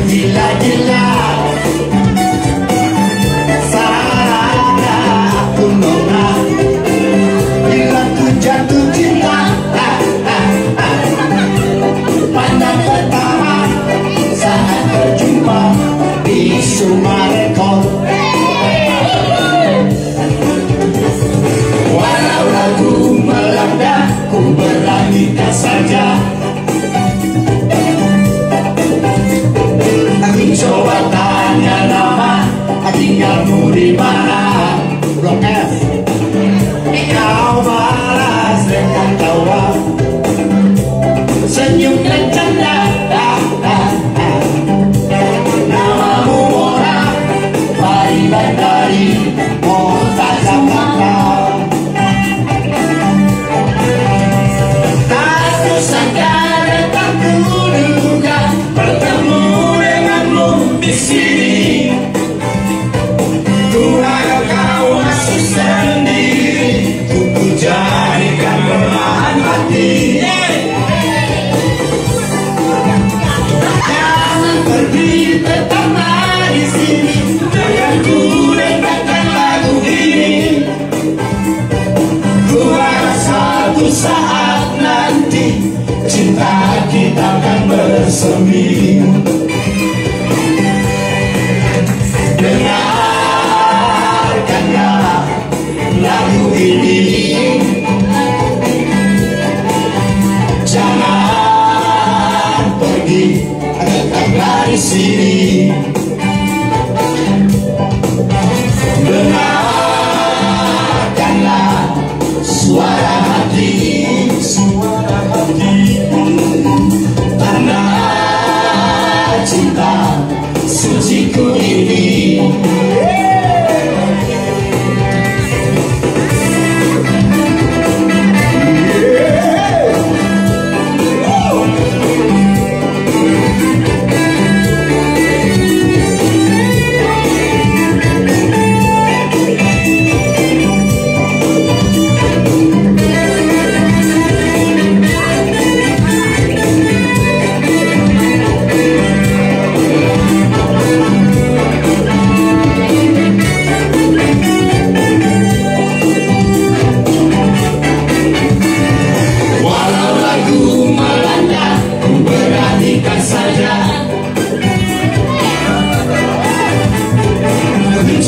tergila-gila. Salah aku nona bila ku jatuh cinta. Pandang pertama saat berjumpa di Sumarekon. Walau lagu melanda, ku beranikan saja. Aku coba tanya nama, tinggalmu di mana? Blok F. Kau balas dengan tawa, senyum dan canda. Namamu Mona, Fariban dari Kota Jakarta. Tak kusangka dan tak kuduga bertemu denganmu di sini. Ku harap kau masih sendiri, ku jadikan belahan hati. Jangan pergi, tetaplah di sini, denganku dengarkan lagu ini. Ku harap suatu saat nanti cinta kita akan bersemi. Dengarkanlah lagu ini, jangan pergi, tetaplah di sini. Dengarkanlah suara hati, tanda cinta suciku ini.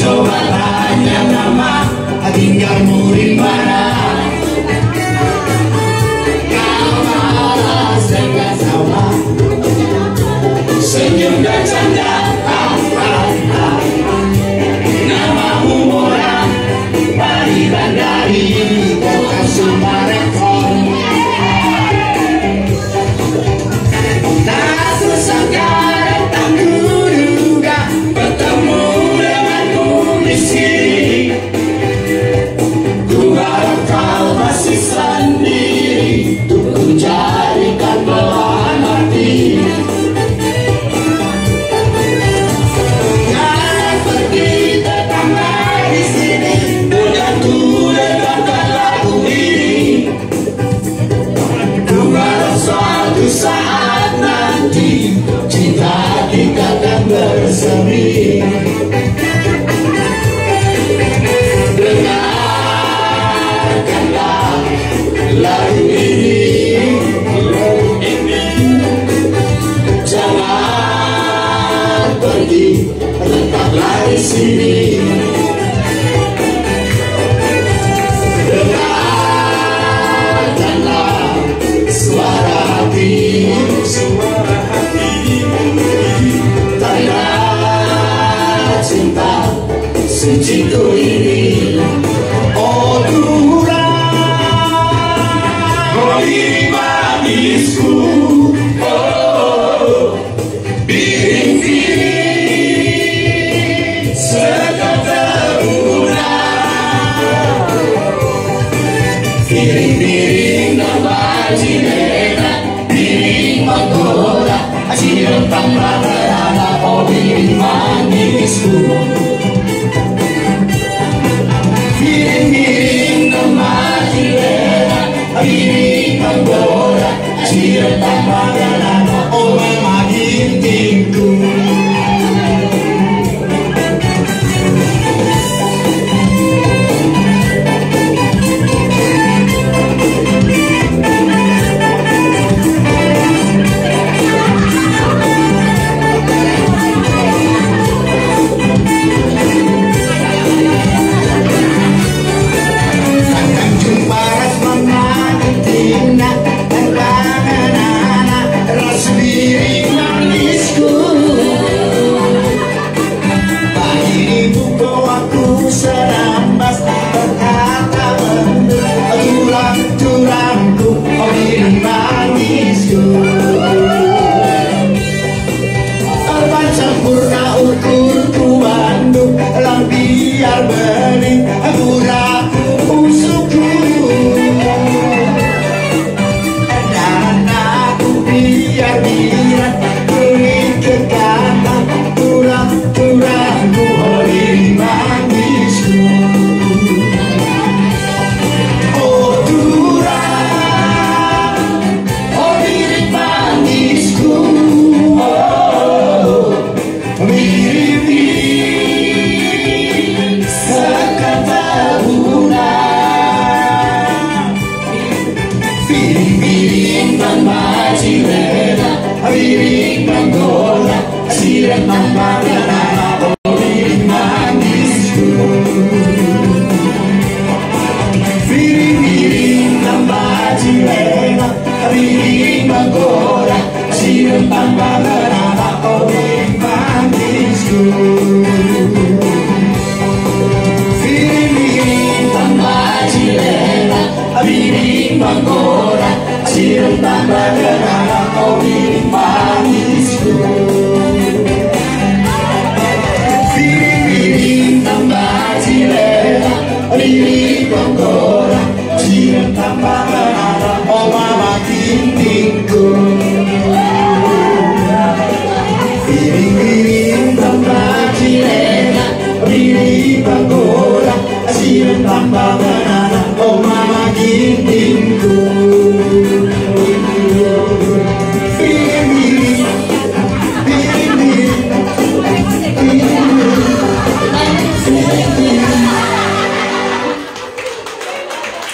Coba tanya nama, tinggalmu di mana? Kau balas dengan tawa, senyum dan canda. Namamu Mona, Fariban dari Kota Sumarekon. Tak kusangka dan tak kuduga bertemu di sini. Ku harap kau masih sendiri, ku jadikan belahan hati. Jangan pergi, tetaplah di sini, denganku dengarkan lagu ini. Ku harap suatu saat nanti cinta kita akan bersemi. Dengarkanlah lagu ini, jangan pergi, tetaplah di sini. Dengarkanlah suara hati, tanda cinta suciku ini. Oh Tuhan, oh ini manisku, oh piring-piring sedang teruna, piring-piring nama cinta, piring menggoda, cinta merana, oh piring manisku. Piring-piring nama cinta, piring menggoda, cinta merana, oh memang intiku. piring menggoda, siram tambah gerhana, oh piring manisku. Piring-piring tambah cilena, piring menggoda, siram tambah gerhana, oh piring manisku. Piring-piring tambah cilena, piring menggoda, siram tambah gerhana, oh piring manisku. Piring-piring tambah cilena, piring menggoda, siram tambah gerhana, oh mama tingtingku. Piring-piring tambah cilena, piring menggoda, siram tambah gerhana.